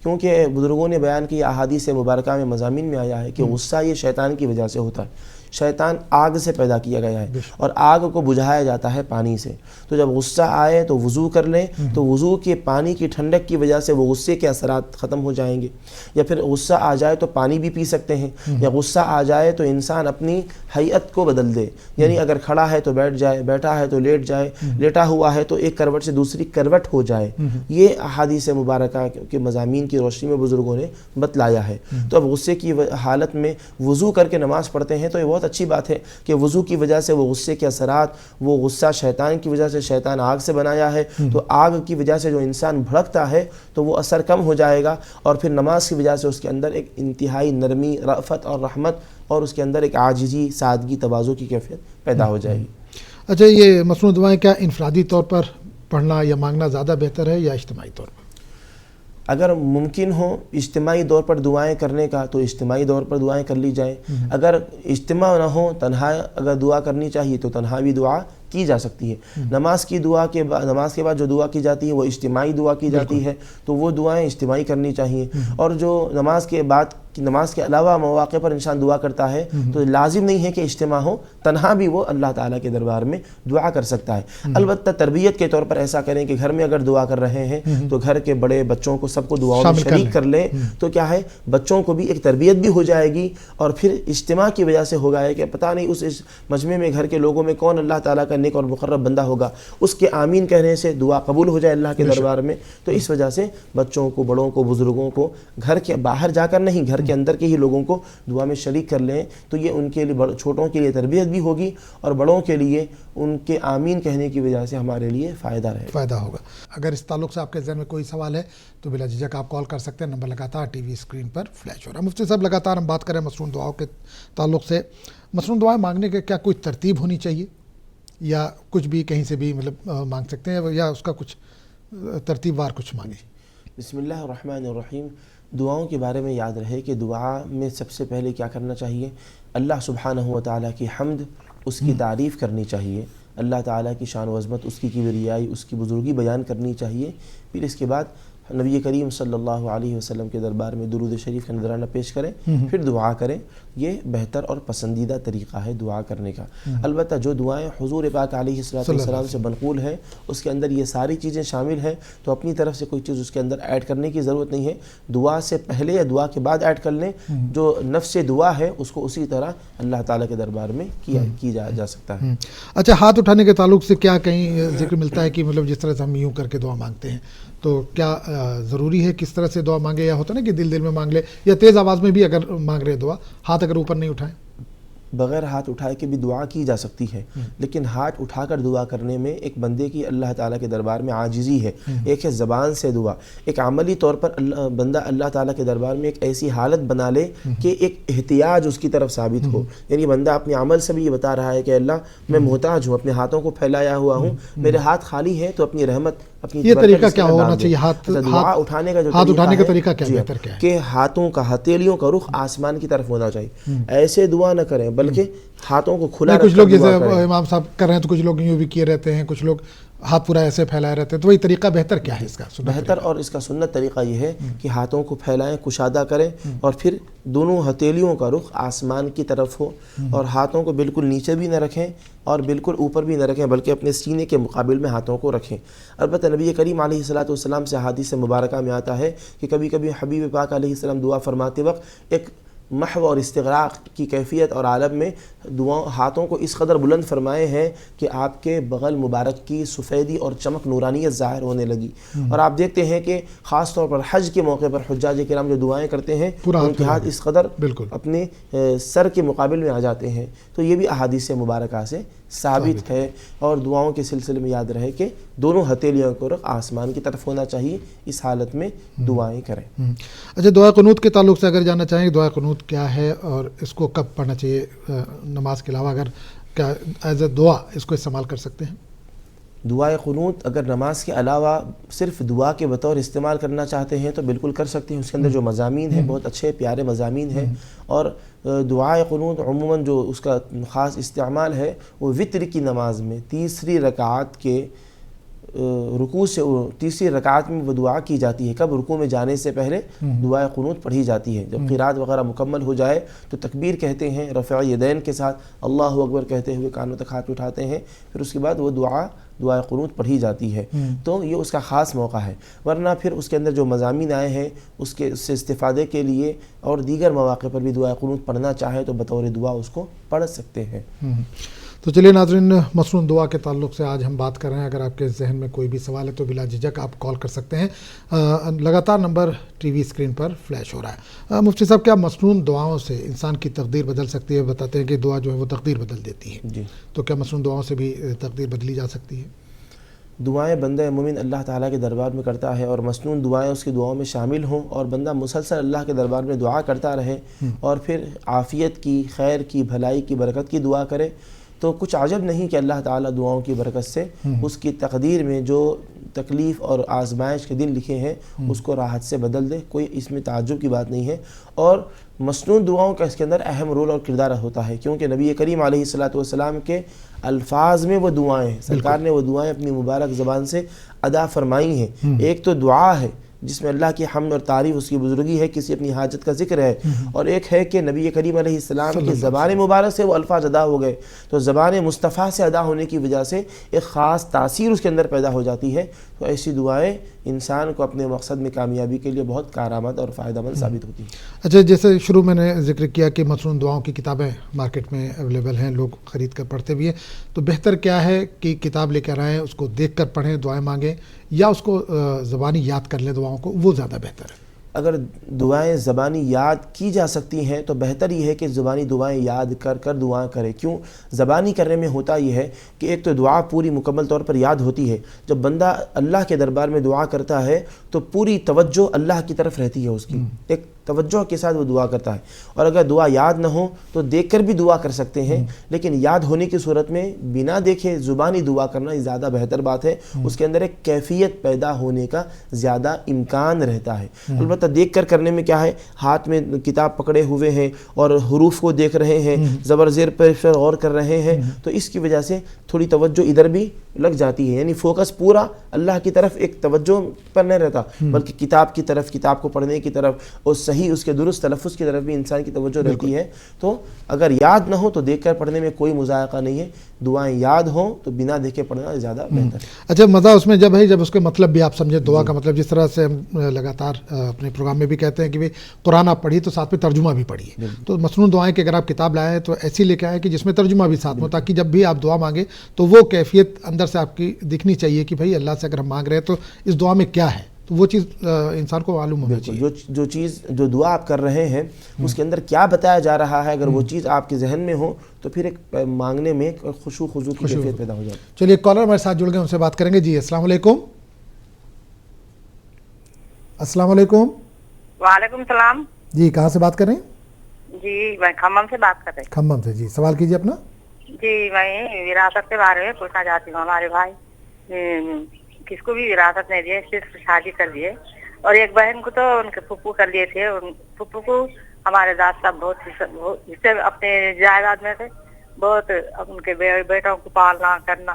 کیونکہ بزرگوں نے بیان کیا، احادیث مبارکہ میں مضامین میں آیا ہے کہ غصہ یہ شیطان کی وجہ سے ہوتا ہے. شیطان آگ سے پیدا کیا گیا ہے اور آگ کو بجھایا جاتا ہے پانی سے. تو جب غصہ آئے تو وضو کر لیں تو وضو کے پانی کی ٹھنڈک کی وجہ سے وہ غصے کے اثرات ختم ہو جائیں گے. یا پھر غصہ آ جائے تو پانی بھی پی سکتے ہیں، یا غصہ آ جائے تو انسان اپنی حیت کو بدل دے، یعنی اگر کھڑا ہے تو بیٹھ جائے، بیٹھا ہے تو لیٹ جائے، لیٹا ہوا ہے تو ایک کروٹ سے دوسری کروٹ ہو جائے. یہ احادیث مبارکہ کے مضامین کی روشنی میں بزرگوں نے بتلایا ہے. تو اب غصے کی حالت میں وضو کر کے نماز پڑھتے ہیں تو یہ بہت اچھی بات ہے کہ وضو کی وجہ سے وہ غصے کے اثرات، وہ غصہ شیطان کی وجہ سے، شیطان آگ سے بنایا ہے تو آگ کی وجہ سے جو انسان بھڑکتا ہے تو وہ اثر کم ہو جائے گا، اور پھر نماز کی وجہ سے اس کے اندر ایک انتہائی نرمی، رأفت اور رحمت، اور اس کے اندر ایک عاجزی، سادگی، تواضع کی کیفیت پیدا ہو جائے گی. اچھا، یہ مسنون دعائیں کیا انفرادی طور پر پڑھنا یا مانگنا زیادہ بہتر ہے یا اجتماعی طور پر؟ اگر ممکن ہو اجتماعی طور پر دعائیں کرنے کا تو اجتماعی طور پر دعائیں کر لی جائیں. اگر اجتماع نہ ہو، تنہا اگر دعا کرنی چاہیے تو تنہا بھی دعا کی جا سکتی ہے. نماز کی دعا کے بعد، نماز کے بعد جو دعا کی جاتی ہے وہ اجتماعی دعا کی جاتی ہے، تو وہ دعائیں اجتماعی کرنی چاہیے. اور جو نماز کے بعد، نماز کے علاوہ مواقع پر انسان دعا کرتا ہے تو لازم نہیں ہے کہ اجتماع ہو، تنہا بھی وہ اللہ تعالیٰ کے دربار میں دعا کر سکتا ہے. البتہ تربیت کے طور پر ایسا کریں کہ گھر میں اگر دعا کر رہے ہیں تو گھر کے بڑے بچوں کو سب کو دعاؤں میں شریک کر لیں، تو کیا ہے، بچوں کو بھی ایک تربیت بھی ہو جائے گی. اور پھر اجتماع کی وجہ سے ہوگا ہے کہ پتہ نہیں اس مجمع میں گھر کے لوگوں میں کون اللہ تعالیٰ کا نیک اور مقرب بندہ ہوگا، اس کے آمین کہنے سے دعا قبول ہو جائے اللہ کے دربار میں. تو اس وجہ سے بچوں کو، بڑوں کو، بزرگوں کو گھر کے باہر جا کر نہیں، گھر کے اندر کے ہی لوگوں کو دعا میں شریک کر لیں تو یہ ان کے لیے، چھوٹوں کے لیے تربیت بھی ہوگی اور بڑوں کے لیے ان کے آمین کہنے کی وجہ سے ہمارے لیے فائدہ ہوگا. اگر اس تعلق سے آپ کے ذہن میں کوئی سوال ہے تو بلا جھجک آپ کال کر سکتے ہیں. نمبر لگاتار ٹی وی اسکرین پر فلیش ہو رہا ہے. مفتی صاحب، لگاتار ہم بات کریں مسنون دعاؤں کے تعلق سے. مسنون دعائیں مانگنے کے کیا کوئی ترتیب ہونی چاہیے یا کچھ بھی کہیں سے بھی مانگ سکتے ہیں یا اس کا کچھ ترتیب وار کچھ مانگے؟ بسم اللہ الرحمن الرحیم. دعاؤں کے بارے میں یاد رہے کہ دعا میں سب سے پہلے کیا کرنا چاہیے، اللہ سبحانہ و تعالیٰ کی حمد، اس کی تعریف کرنی چاہیے. اللہ تعالیٰ کی شان و عظمت، اس کی کبریائی، اس کی بزرگی بیان کرنی چاہیے. پھر اس کے بعد نبی کریم صلی اللہ علیہ وسلم کے دربار میں درود شریف کا نذرانہ پیش کریں، پھر دعا کریں. یہ بہتر اور پسندیدہ طریقہ ہے دعا کرنے کا. البتہ جو دعائیں حضور پاک علیہ السلام سے منقول ہیں اس کے اندر یہ ساری چیزیں شامل ہیں، تو اپنی طرف سے کوئی چیز اس کے اندر ایڈ کرنے کی ضرورت نہیں ہے. دعا سے پہلے یا دعا کے بعد ایڈ کر لیں. جو نفس دعا ہے اس کو اسی طرح اللہ تعالیٰ کے دربار میں کی جا سکتا ہے. اچھا، ہاتھ اٹھانے کے تعلق سے کیا کہیں ذکر ملتا ہے کہ مطلب جس طرح سے ہم یوں کر کے دعا مانگتے ہیں تو کیا ضروری ہے کس طرح سے دعا مانگے، یا ہوتا نا کہ دل میں مانگ لے، یا تیز آواز میں بھی اگر مانگ رہے دعا، ہاتھ اگر اوپر نہیں اٹھائیں؟ بغیر ہاتھ اٹھائے کے بھی دعا کی جا سکتی ہے، لیکن ہاتھ اٹھا کر دعا کرنے میں ایک بندے کی اللہ تعالیٰ کے دربار میں عاجزی ہے. ایک ہے زبان سے دعا، ایک عملی طور پر بندہ اللہ تعالیٰ کے دربار میں ایک ایسی حالت بنا لے کہ ایک احتیاج اس کی طرف ثابت ہو. یعنی بندہ اپنے عمل سے بھی یہ بتا رہا ہے کہ اللہ میں محتاج ہوں، اپنے ہاتھوں کو پھیلایا ہوا ہوں، میرے ہاتھ خالی ہے تو اپنی رحمت، اپنی یہ طریقہ کیا ہونا چاہیے دعا اٹھانے کا؟ جو ہاتھ اٹھانے کا طریقہ کیا بہتر کیا ہے کہ ہاتھوں کا، ہتھیلیوں کا رخ آسمان کی طرف ہونا چاہیے. ایسے دعا نہ کریں بلکہ ہاتھوں کو کھلا. کچھ لوگ جیسے امام صاحب کر رہے ہیں تو کچھ لوگ یوں بھی کیے رہتے ہیں، کچھ لوگ ہاتھ پورا ایسے پھیلائے رہتے ہیں، تو وہی طریقہ بہتر کیا ہے اس کا؟ بہتر اور اس کا سنت طریقہ یہ ہے کہ ہاتھوں کو پھیلائیں، کشادہ کریں، اور پھر دونوں ہتھیلیوں کا رخ آسمان کی طرف ہو، اور ہاتھوں کو بالکل نیچے بھی نہ رکھیں اور بالکل اوپر بھی نہ رکھیں، بلکہ اپنے سینے کے مقابل میں ہاتھوں کو رکھیں۔ البتہ نبی کریم علیہ الصلوۃ والسلام سے احادیث مبارکہ میں آتا ہے کہ کبھی کبھی حبیب پاک علیہ السلام دعا فرماتے وقت ایک محو اور استغراق کی کیفیت اور عالم میں ہاتھوں کو اس قدر بلند فرمائے ہیں کہ آپ کے بغل مبارک کی سفیدی اور چمک نورانیت ظاہر ہونے لگی۔ اور آپ دیکھتے ہیں کہ خاص طور پر حج کے موقع پر حجاج کرام جو دعائیں کرتے ہیں ان کے ہاتھ اس قدر اپنے سر کے مقابل میں آ جاتے ہیں۔ تو یہ بھی احادیث مبارکہ سے ثابت ہے، اور دعاؤں کے سلسلے میں یاد رہے کہ دونوں ہتھیلیوں کو رخ آسمان کی طرف ہونا چاہیے، اس حالت میں دعائیں کریں۔ اچھا، دعا قنوت کے تعلق سے اگر جاننا چاہیں کہ دعا قنوت کیا ہے اور اس کو کب پڑھنا چاہیے نماز کے علاوہ، اگر کیا ایز اے دعا اس کو استعمال کر سکتے ہیں؟ دعائے قنوت اگر نماز کے علاوہ صرف دعا کے بطور استعمال کرنا چاہتے ہیں تو بالکل کر سکتے ہیں۔ اس کے اندر جو مضامین ہیں بہت اچھے پیارے مضامین ہیں، اور دعائے قنوت عموماً جو اس کا خاص استعمال ہے وہ وتر کی نماز میں تیسری رکعت کے رکوع سے تیسری رکعت میں وہ دعا کی جاتی ہے۔ کب؟ رکوع میں جانے سے پہلے دعائے قنوت پڑھی جاتی ہے۔ جب قرات وغیرہ مکمل ہو جائے تو تکبیر کہتے ہیں، رفع یدین کے ساتھ اللہ اکبر کہتے ہوئے کانوں تک ہاتھ اٹھاتے ہیں، پھر اس کے بعد وہ دعائے قنوت پڑھی جاتی ہے۔ تو یہ اس کا خاص موقع ہے، ورنہ پھر اس کے اندر جو مضامین آئے ہیں اس سے استفادے کے لیے اور دیگر مواقع پر بھی دعائے قنوت پڑھنا چاہے تو بطور دعا اس کو پڑھ سکتے ہیں۔ تو چلیے ناظرین، مسنون دعا کے تعلق سے آج ہم بات کر رہے ہیں۔ اگر آپ کے ذہن میں کوئی بھی سوال ہے تو بلا جھجک آپ کال کر سکتے ہیں، لگاتار نمبر ٹی وی اسکرین پر فلیش ہو رہا ہے۔ مفتی صاحب، کیا مسنون دعاؤں سے انسان کی تقدیر بدل سکتی ہے؟ بتاتے ہیں کہ دعا جو ہے وہ تقدیر بدل دیتی ہے، جی، تو کیا مسنون دعاؤں سے بھی تقدیر بدلی جا سکتی ہے؟ دعائیں بندہ مومن اللہ تعالیٰ کے دربار میں کرتا ہے، اور مسنون دعائیں اس کی دعاؤں میں شامل ہوں، اور بندہ مسلسل اللہ کے دربار میں دعا کرتا رہے اور پھر عافیت کی، خیر کی، بھلائی کی، برکت کی دعا کرے، تو کچھ عجب نہیں کہ اللہ تعالیٰ دعاؤں کی برکت سے اس کی تقدیر میں جو تکلیف اور آزمائش کے دن لکھے ہیں اس کو راحت سے بدل دے۔ کوئی اس میں تعجب کی بات نہیں ہے، اور مسنون دعاؤں کا اس کے اندر اہم رول اور کردار ہوتا ہے، کیونکہ نبی کریم علیہ الصلوۃ والسلام کے الفاظ میں وہ دعائیں ہیں، سرکار نے وہ دعائیں اپنی مبارک زبان سے ادا فرمائی ہیں۔ ایک تو دعا ہے جس میں اللہ کی حمد اور تعریف، اس کی بزرگی ہے، کسی اپنی حاجت کا ذکر ہے، اور ایک ہے کہ نبی کریم علیہ السلام کی زبان مبارک سے وہ الفاظ ادا ہو گئے، تو زبان مصطفیٰ سے ادا ہونے کی وجہ سے ایک خاص تاثیر اس کے اندر پیدا ہو جاتی ہے۔ تو ایسی دعائیں انسان کو اپنے مقصد میں کامیابی کے لیے بہت کارآمد اور فائدہ مند ثابت ہوتی ہیں۔ اچھا، جیسے شروع میں نے ذکر کیا کہ مسنون دعاؤں کی کتابیں مارکیٹ میں اویلیبل ہیں، لوگ خرید کر پڑھتے بھی ہیں، تو بہتر کیا ہے کہ کتاب لے کر آئیں، اس کو دیکھ کر پڑھیں، دعائیں مانگیں، یا اس کو زبانی یاد کر لیں دعاؤں کو، وہ زیادہ بہتر ہے؟ اگر دعائیں زبانی یاد کی جا سکتی ہیں تو بہتر یہ ہے کہ زبانی دعائیں یاد کر دعائیں کرے۔ کیوں؟ زبانی کرنے میں ہوتا یہ ہے کہ ایک تو دعا پوری مکمل طور پر یاد ہوتی ہے، جب بندہ اللہ کے دربار میں دعا کرتا ہے تو پوری توجہ اللہ کی طرف رہتی ہے، اس کی ایک توجہ کے ساتھ وہ دعا کرتا ہے، اور اگر دعا یاد نہ ہو تو دیکھ کر بھی دعا کر سکتے ہیں، لیکن یاد ہونے کی صورت میں بنا دیکھے زبانی دعا کرنا زیادہ بہتر بات ہے، اس کے اندر ایک کیفیت پیدا ہونے کا زیادہ امکان رہتا ہے۔ البتہ دیکھ کر کرنے میں کیا ہے، ہاتھ میں کتاب پکڑے ہوئے ہیں اور حروف کو دیکھ رہے ہیں، زبر زیر پر غور کر رہے ہیں، تو اس کی وجہ سے تھوڑی توجہ ادھر بھی لگ جاتی ہے، یعنی فوکس پورا اللہ کی طرف ایک توجہ پر نہیں رہتا، بلکہ کتاب کی طرف، کتاب کو پڑھنے کی طرف اور صحیح اس کے درست تلفظ کی طرف بھی انسان کی توجہ رہتی ہے۔ تو اگر یاد نہ ہو تو دیکھ کر پڑھنے میں کوئی مذائقہ نہیں ہے، دعائیں یاد ہوں تو بنا دیکھے پڑھنا زیادہ بہتر ہے۔ اچھا، مزہ اس میں جب ہے جب اس کے مطلب بھی آپ سمجھیں، دعا کا مطلب، جس طرح سے ہم لگاتار اپنے پروگرام میں بھی کہتے ہیں کہ قرآن آپ پڑھیے تو ساتھ میں ترجمہ بھی پڑھیے، تو مسنون دعائیں کہ اگر آپ کتاب لائیں تو ایسی لے کے آئیں کہ جس میں ترجمہ بھی ساتھ ہو، تاکہ جب بھی آپ دعا مانگیں تو وہ کیفیت اندر سے آپ کی دکھنی چاہیے کہ بھائی اللہ سے اگر ہم مانگ رہے ہیں تو اس دعا میں کیا ہے، تو وہ چیز انسان کو معلوم ہونا چاہیے۔ جو دعا آپ کر رہے ہیں اس کے اندر کیا بتایا جا رہا ہے، اگر وہ چیز آپ کے ذہن میں ہو تو پھر ایک مانگنے میں خشوع خضوع کی کیفیت پیدا ہو جاتی ہے۔ چلیے، کالر ہمارے ساتھ جڑ گئے، ان سے بات کریں گے۔ جی السلام علیکم۔ السلام علیکم۔ وعلیکم السلام۔ جی کہاں سے بات کر رہے ہیں؟ جی میں کھمم سے بات کر رہی ہوں۔ کھمم سے، جی سوال کیجیے اپنا۔ جی میں وراثت کے بارے میں پوچھنا چاہتی ہوں۔ ہمارے بھائی کس کو بھی وراثت نہیں دیے، صرف شادی کر دیے، اور ایک بہن کو تو ان کے پھپھو کر لیے تھے، پھپھو کو ہمارے داد صاحب بہت اپنے جائیداد میں سے بہت ان کے بیٹوں کو پالنا کرنا،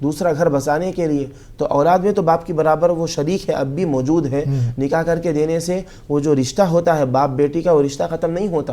دوسرا گھر بسانے کے لیے، تو اولاد میں تو باپ کی برابر وہ شریک ہے، اب بھی موجود ہے. نکاح کر کے دینے سے وہ جو رشتہ ہوتا ہے باپ بیٹی کا، وہ رشتہ ختم نہیں ہوتا.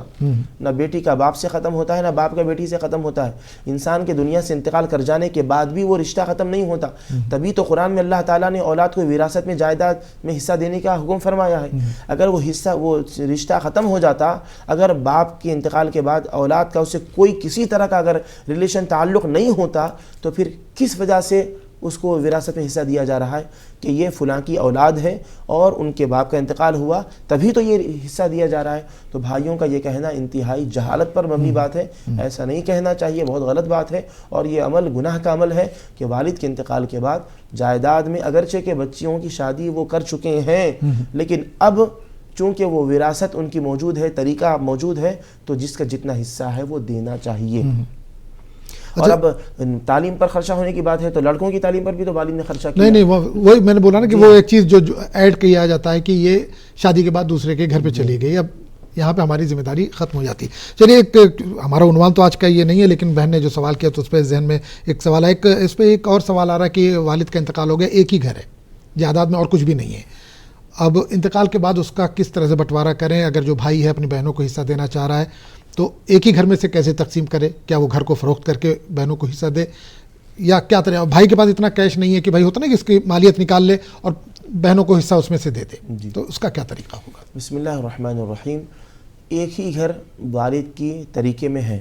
نہ بیٹی کا باپ سے ختم ہوتا ہے، نہ باپ کا بیٹی سے ختم ہوتا ہے. انسان کے دنیا سے انتقال کر جانے کے بعد بھی وہ رشتہ ختم نہیں ہوتا. تبھی تو قرآن میں اللہ تعالیٰ نے اولاد کو وراثت میں جائیداد میں حصہ دینے کا حکم فرمایا ہے. اگر وہ رشتہ ختم ہو جاتا، اگر باپ کے انتقال کے بعد اولاد کا اس سے کوئی کسی طرح کا اگر ریلیشن تعلق نہیں ہوتا، تو پھر کس وجہ سے اس کو وراثت میں حصہ دیا جا رہا ہے کہ یہ فلاں کی اولاد ہے اور ان کے باپ کا انتقال ہوا تبھی تو یہ حصہ دیا جا رہا ہے. تو بھائیوں کا یہ کہنا انتہائی جہالت پر مبنی بات ہے. ایسا نہیں کہنا چاہیے، بہت غلط بات ہے. اور یہ عمل گناہ کا عمل ہے کہ والد کے انتقال کے بعد جائیداد میں اگرچہ کہ بچیوں کی شادی وہ کر چکے ہیں، لیکن اب چونکہ وہ وراثت ان کی موجود ہے، طریقہ موجود ہے، تو جس کا جتنا حصہ ہے وہ دینا چاہیے. اور اب تعلیم پر خرچہ ہونے کی بات ہے تو لڑکوں کی تعلیم پر بھی تو والد نے خرچہ کیا. نہیں وہی میں نے بولا نا کہ وہ ایک چیز جو ایڈ کیا جاتا ہے کہ یہ شادی کے بعد دوسرے کے گھر پہ چلی گئی، اب یہاں پہ ہماری ذمہ داری ختم ہو جاتی. چلیے ایک ہمارا عنوان تو آج کا یہ نہیں ہے، لیکن بہن نے جو سوال کیا تو اس پہ ذہن میں ایک سوال ہے. اس پہ ایک اور سوال آ رہا ہے کہ والد کا انتقال ہو گیا، ایک ہی گھر ہے، جائیداد میں اور کچھ بھی نہیں ہے. اب انتقال کے بعد اس کا کس طرح سے بٹوارا کریں؟ اگر جو بھائی ہے اپنی بہنوں کو حصہ دینا چاہ رہا ہے تو ایک ہی گھر میں سے کیسے تقسیم کرے؟ کیا وہ گھر کو فروخت کر کے بہنوں کو حصہ دے، یا کیا طرح؟ بھائی کے پاس اتنا کیش نہیں ہے کہ بھائی ہوتا نا کہ اس کی مالیت نکال لے اور بہنوں کو حصہ اس میں سے دے دے، تو اس کا کیا طریقہ ہوگا؟ بسم اللہ الرحمن الرحیم. ایک ہی گھر والد کی طریقے میں ہے.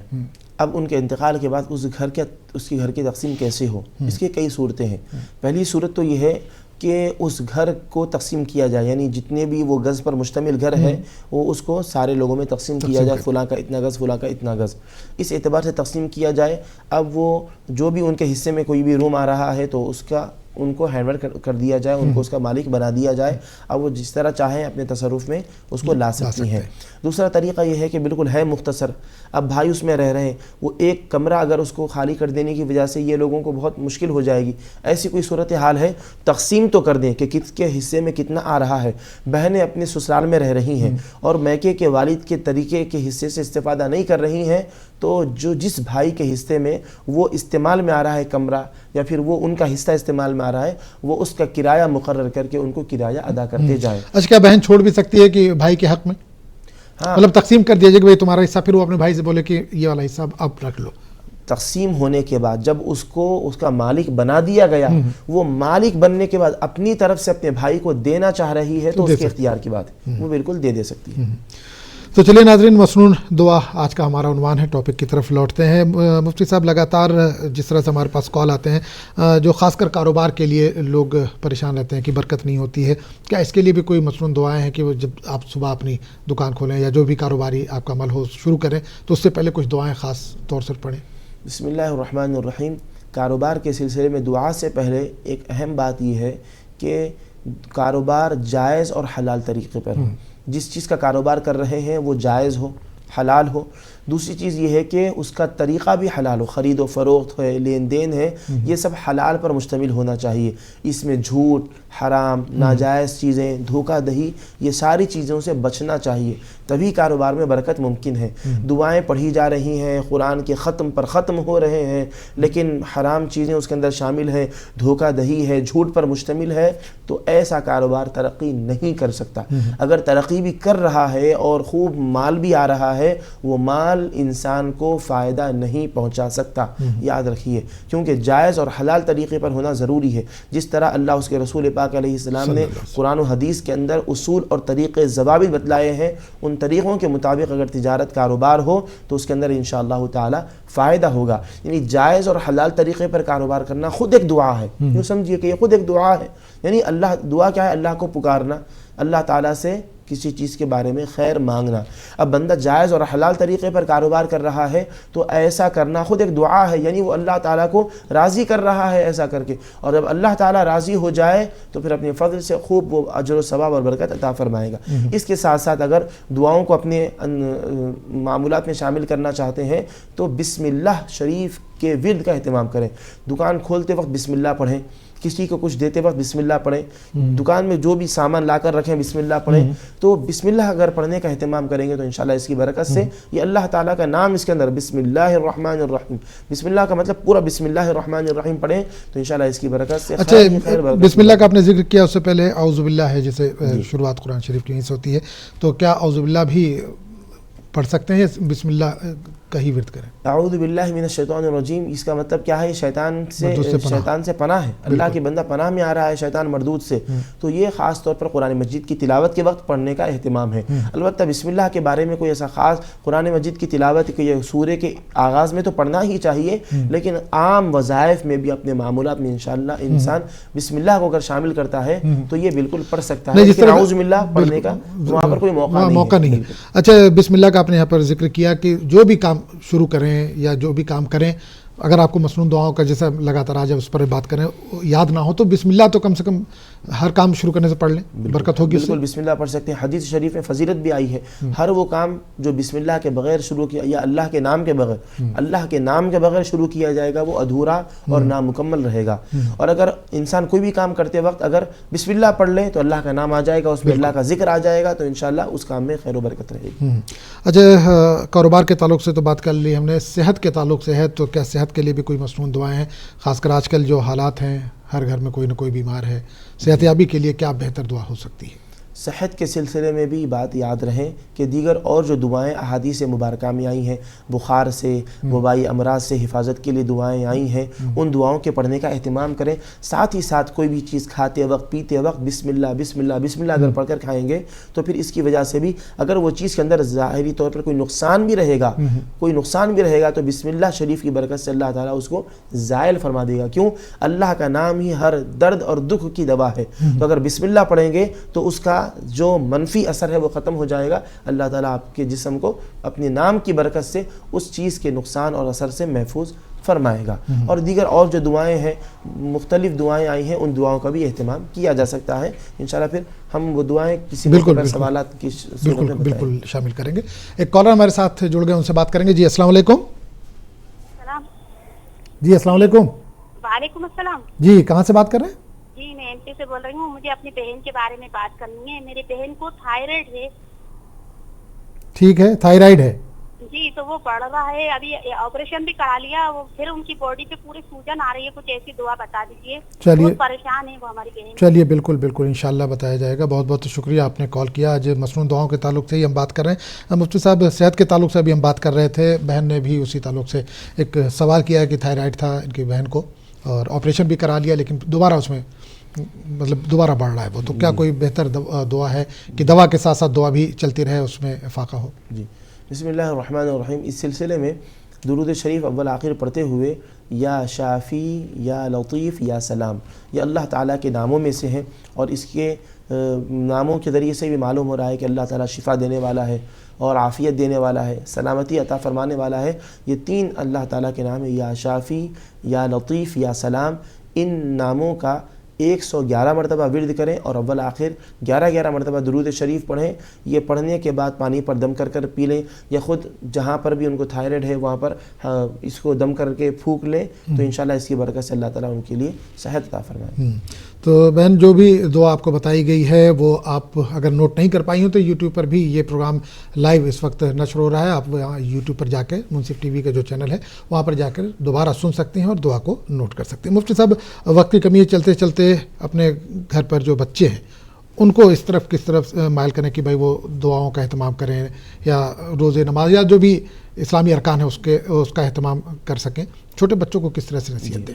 اب ان کے انتقال کے بعد اس کی گھر کی تقسیم کیسے ہو؟ اس کی کئی صورتیں ہیں. پہلی صورت تو یہ ہے کہ اس گھر کو تقسیم کیا جائے، یعنی جتنے بھی وہ گز پر مشتمل گھر ہے وہ اس کو سارے لوگوں میں تقسیم کیا جائے، فلاں کا اتنا گز، فلاں کا اتنا گز، اس اعتبار سے تقسیم کیا جائے. اب وہ جو بھی ان کے حصے میں کوئی بھی روم آ رہا ہے تو اس کا ان کو ہینڈ اوور کر دیا جائے، ان کو اس کا مالک بنا دیا جائے. اب وہ جس طرح چاہیں اپنے تصرف میں اس کو لا سکتی ہیں. دوسرا طریقہ یہ ہے کہ بالکل ہے مختصر، اب بھائی اس میں رہ رہے ہیں، وہ ایک کمرہ اگر اس کو خالی کر دینے کی وجہ سے یہ لوگوں کو بہت مشکل ہو جائے گی، ایسی کوئی صورتحال ہے تقسیم تو کر دیں کہ کس کے حصے میں کتنا آ رہا ہے. بہنیں اپنے سسرال میں رہ رہی ہیں اور میکے کے والد کے طریقے کے حصے سے استفادہ نہیں کر رہی ہیں، تو جس بھائی کے حصے میں وہ استعمال میں آ رہا ہے کمرہ، یا پھر وہ ان کا حصہ استعمال میں آ رہا ہے، وہ اس کا کرایہ مقرر کر کے ان کو کرایہ ادا کرتے جائیں. اچھا، کیا بہن چھوڑ بھی سکتی ہے کہ بھائی کے حق میں مطلب تقسیم کر دیا جائے کہ بھائی تمہارا حصہ، پھر وہ اپنے بھائی سے بولے کہ یہ والا حصہ اب رکھ لو؟ تقسیم ہونے کے بعد جب اس کو اس کا مالک بنا دیا گیا، وہ مالک بننے کے بعد اپنی طرف سے اپنے بھائی کو دینا چاہ رہی ہے تو اس کے اختیار کی بات ہے، وہ بالکل دے سکتی ہے. تو چلیے ناظرین، مسنون دعا آج کا ہمارا عنوان ہے. ٹاپک کی طرف لوٹتے ہیں. مفتی صاحب، لگاتار جس طرح سے ہمارے پاس کال آتے ہیں جو خاص کر کاروبار کے لیے لوگ پریشان رہتے ہیں کہ برکت نہیں ہوتی ہے، کیا اس کے لیے بھی کوئی مسنون دعائیں ہیں کہ وہ جب آپ صبح اپنی دکان کھولیں یا جو بھی کاروباری آپ کا عمل ہو شروع کریں تو اس سے پہلے کچھ دعائیں خاص طور سے پڑھیں؟ بسم اللہ الرحمن الرحیم. کاروبار کے سلسلے میں دعا سے پہلے ایک اہم بات یہ ہے کہ کاروبار جائز اور حلال طریقے پر ہو. جس چیز کا کاروبار کر رہے ہیں وہ جائز ہو، حلال ہو. دوسری چیز یہ ہے کہ اس کا طریقہ بھی حلال ہو، خرید و فروخت ہے، لین دین ہے، یہ سب حلال پر مشتمل ہونا چاہیے. اس میں جھوٹ، حرام، ناجائز چیزیں، دھوکہ دہی، یہ ساری چیزوں سے بچنا چاہیے، تبھی کاروبار میں برکت ممکن ہے. دعائیں پڑھی جا رہی ہیں، قرآن کے ختم پر ختم ہو رہے ہیں، لیکن حرام چیزیں اس کے اندر شامل ہیں، دھوکہ دہی ہے، جھوٹ پر مشتمل ہے، تو ایسا کاروبار ترقی نہیں کر سکتا. اگر ترقی بھی کر رہا ہے اور خوب مال بھی آ رہا ہے، وہ مال انسان کو فائدہ نہیں پہنچا سکتا. یاد رکھیے، کیونکہ جائز اور حلال طریقے پر ہونا ضروری ہے. جس طرح اللہ اس کے رسول پاک علیہ السلام نے قرآن و حدیث کے اندر اصول اور طریقے ضوابط بتلائے ہیں، ان طریقوں کے مطابق اگر تجارت کاروبار ہو تو اس کے اندر انشاءاللہ تعالی فائدہ ہوگا. یعنی جائز اور حلال طریقے پر کاروبار کرنا خود ایک دعا ہے. یوں سمجھیے کہ یہ خود ایک دعا ہے. یعنی دعا کیا ہے؟ اللہ کو پکارنا، اللہ تعالیٰ سے کسی چیز کے بارے میں خیر مانگنا. اب بندہ جائز اور حلال طریقے پر کاروبار کر رہا ہے تو ایسا کرنا خود ایک دعا ہے، یعنی وہ اللہ تعالیٰ کو راضی کر رہا ہے ایسا کر کے. اور جب اللہ تعالیٰ راضی ہو جائے تو پھر اپنے فضل سے خوب وہ اجر و ثواب اور برکت عطا فرمائے گا. اس کے ساتھ ساتھ اگر دعاؤں کو اپنے معمولات میں شامل کرنا چاہتے ہیں تو بسم اللہ شریف کے ورد کا اہتمام کریں. دکان کھولتے وقت بسم اللہ پڑھیں، کسی کو کچھ دیتے وقت بسم اللہ پڑھیں, دکان میں جو بھی سامان لا کر رکھیں بسم اللہ پڑھیں. تو بسم اللہ اگر پڑھنے کا اہتمام کریں گے تو انشاءاللہ اس کی برکت سے یہ اللہ تعالیٰ کا نام اس کے اندر بسم اللہ الرحمن الرحیم, بسم اللہ کا مطلب پورا بسم اللہ الرحمن الرحیم پڑھیں تو انشاءاللہ اس کی برکت سے اچھا بسم اللہ کا آپ نے ذکر کیا, اس سے پہلے اعوذ باللہ ہے جیسے شروعات قرآن شریف کی سے ہوتی ہے, تو کیا اعوذ باللہ بھی پڑھ سکتے ہیں یا بسم اللہ کا ہی ورد کریں؟ اعوذ باللہ من الشیطان الرجیم, اس کا مطلب کیا ہے؟ شیطان سے پناہ ہے. اللہ کی بندہ پناہ میں آ رہا ہے شیطان مردود سے, تو یہ خاص طور پر قرآن مجید کی تلاوت کے وقت پڑھنے کا اہتمام ہے. البتہ بسم اللہ کے بارے میں کوئی ایسا خاص قرآن مجید کی تلاوت کہ سورے کے آغاز میں تو پڑھنا ہی چاہیے, لیکن عام وظائف میں بھی اپنے معمولات میں انشاءاللہ انسان بسم اللہ کو اگر شامل کرتا ہے تو یہ بالکل پڑھ سکتا ہے, لیکن اعوذ باللہ پڑھنے کا وہاں پر کوئی موقع نہیں ہے. اچھا بسم اللہ کا آپ نے یہاں پر ذکر کیا کہ جو بھی کام شروع کریں یا جو بھی کام کریں, اگر آپ کو مسنون دعاؤں کا جیسا لگاتار آج اس پر بات کریں یاد نہ ہو تو بسم اللہ تو کم سے کم ہر کام شروع کرنے سے پڑھ لیں, برکت ہوگی. بالکل بسم اللہ پڑھ سکتے ہیں. حدیث شریف میں فضیلت بھی آئی ہے, ہر وہ کام جو بسم اللہ کے بغیر شروع کیا یا اللہ کے نام کے بغیر شروع کیا جائے گا وہ ادھورا اور نامکمل رہے گا. اور اگر انسان کوئی بھی کام کرتے وقت اگر بسم اللہ پڑھ لے تو اللہ کا نام آ جائے گا, اس میں اللہ کا ذکر آ جائے گا, تو انشاءاللہ اس کام میں خیر و برکت رہے گی. اچھا کاروبار کے تعلق سے تو بات کر لی ہم نے, صحت کے تعلق سے ہے تو کیا صحت کے لیے بھی کوئی مسنون دعائیں ہیں؟ خاص کر آج کل جو حالات ہیں ہر گھر میں کوئی نہ کوئی بیمار ہے, صحت یابی کے لیے کیا بہتر دعا ہو سکتی ہے؟ صحت کے سلسلے میں بھی بات یاد رہے کہ دیگر اور جو دعائیں احادیث مبارکہ میں آئی ہیں, بخار سے وبائی امراض سے حفاظت کے لیے دعائیں آئی ہیں, ان دعاؤں کے پڑھنے کا اہتمام کریں. ساتھ ہی ساتھ کوئی بھی چیز کھاتے وقت پیتے وقت بسم اللہ بسم اللہ بسم اللہ اگر پڑھ کر کھائیں گے تو پھر اس کی وجہ سے بھی اگر وہ چیز کے اندر ظاہری طور پر کوئی نقصان بھی رہے گا تو بسم اللہ شریف کی برکت سے اللہ تعالیٰ اس کو زائل فرما دے گا. کیوں؟ اللہ کا نام ہی ہر درد اور دکھ کی دوا ہے, تو اگر بسم اللہ پڑھیں گے تو اس کا جو منفی اثر ہے وہ ختم ہو جائے گا. اللہ تعالیٰ آپ کے جسم کو اپنے نام کی برکت سے اس چیز کے نقصان اور اثر سے محفوظ فرمائے گا. اور دیگر اور جو دعائیں ہیں, مختلف دعائیں آئی ہیں, ان دعاؤں کا بھی اہتمام کیا جا سکتا ہے. انشاءاللہ پھر ہم وہ دعائیں کسی سوالات کی بالکل شامل کریں گے. ایک کالر ہمارے ساتھ جڑ گئے, ان سے بات کریں گے. جی السلام علیکم. جی السلام علیکم. وعلیکم السلام. جی کہاں سے بات کر رہے ہیں؟ جی میں ایم پی سے بول رہی ہوں. مجھے اپنی بہن کے بارے میں بات کرنی ہے. میری بہن کو تھائرائڈ ہے. ٹھیک ہے, تھائرائڈ ہے جی, تو وہ بڑھ رہا ہے. ابھی آپریشن بھی کرا لیا, وہ پھر ان کی باڈی پہ پوری سوجن آ رہی ہے. کچھ ایسی دعا بتا دیجیے. چلیے پریشان ہے وہ ہماری بہن. چلیے بالکل انشاءاللہ بتایا جائے گا. بہت بہت شکریہ آپ نے کال کیا. آج مسنون دعاؤں کے تعلق سے ہی ہم بات کر رہے ہیں. مفتی صاحب صحت کے تعلق سے بھی ہم بات کر رہے تھے, بہن نے بھی اسی تعلق سے ایک سوال کیا کہ تھائرائڈ تھا ان کی بہن کو اور آپریشن بھی کرا لیا, لیکن دوبارہ اس میں دوبارہ بڑھ رہا ہے وہ, تو کیا کوئی بہتر دعا ہے کہ دوا کے ساتھ ساتھ دعا بھی چلتی رہے, اس میں افاقہ ہو؟ جی بسم اللہ الرحمن الرحیم. اس سلسلے میں درود شریف اول آخر پڑھتے ہوئے یا شافی یا لطیف یا سلام یہ اللہ تعالیٰ کے ناموں میں سے ہیں, اور اس کے ناموں کے ذریعے سے بھی معلوم ہو رہا ہے کہ اللہ تعالیٰ شفا دینے والا ہے اور عافیت دینے والا ہے, سلامتی عطا فرمانے والا ہے. یہ تین اللہ تعالیٰ کے نام ہیں, یا شافی یا لطیف یا سلام. ان ناموں کا 111 مرتبہ ورد کریں اور اول آخر 11 مرتبہ درود شریف پڑھیں. یہ پڑھنے کے بعد پانی پر دم کر پی لیں, یا خود جہاں پر بھی ان کو تھائرائڈ ہے وہاں پر اس کو دم کر کے پھونک لیں, تو انشاءاللہ اس کی برکت سے اللہ تعالیٰ ان کے لیے صحت عطا فرمائے. تو بہن جو بھی دعا آپ کو بتائی گئی ہے وہ آپ اگر نوٹ نہیں کر پائی ہوں تو یوٹیوب پر بھی یہ پروگرام لائیو اس وقت نشر ہو رہا ہے. آپ یوٹیوب پر جا کے منصف ٹی وی کا جو چینل ہے وہاں پر جا کر دوبارہ سن سکتے ہیں اور دعا کو نوٹ کر سکتے ہیں. مفتی صاحب وقت کی کمی ہے, چلتے چلتے اپنے گھر پر جو بچے ہیں ان کو اس طرف کس طرف مائل کریں کہ بھائی وہ دعاؤں کا اہتمام کریں یا روزے نماز یا جو بھی اسلامی ارکان ہے اس کا اہتمام کر سکیں, چھوٹے بچوں کو کس طرح سے نصیحت دیں؟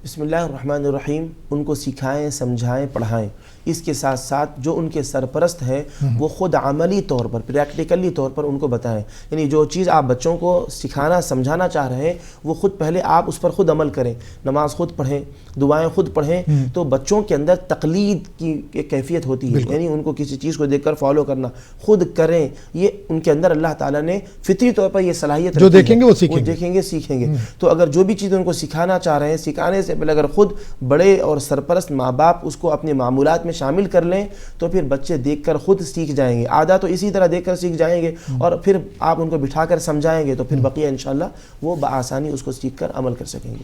بسم اللہ الرحمن الرحیم. ان کو سکھائیں, سمجھائیں, پڑھائیں. اس کے ساتھ ساتھ جو ان کے سرپرست ہیں وہ خود عملی طور پر پریکٹیکلی طور پر ان کو بتائیں. یعنی جو چیز آپ بچوں کو سکھانا سمجھانا چاہ رہے ہیں وہ خود پہلے آپ اس پر خود عمل کریں. نماز خود پڑھیں, دعائیں خود پڑھیں, تو بچوں کے اندر تقلید کی ایک کیفیت ہوتی ہے, یعنی ان کو کسی چیز کو دیکھ کر فالو کرنا, خود کریں. یہ ان کے اندر اللہ تعالیٰ نے فطری طور پر یہ صلاحیت جو دیکھیں گے وہ سیکھیں گے. تو اگر جو بھی چیز ان کو سکھانا چاہ رہے ہیں, سکھانے سے پہلے اگر خود بڑے اور سرپرست ماں باپ اس کو اپنے معمولات میں شامل کر لیں تو پھر بچے دیکھ کر خود سیکھ جائیں گے. آدھا تو اسی طرح دیکھ کر سیکھ جائیں گے, اور پھر آپ ان کو بٹھا کر سمجھائیں گے تو پھر بقیہ انشاءاللہ وہ بآسانی اس کو سیکھ کر عمل کر سکیں گے.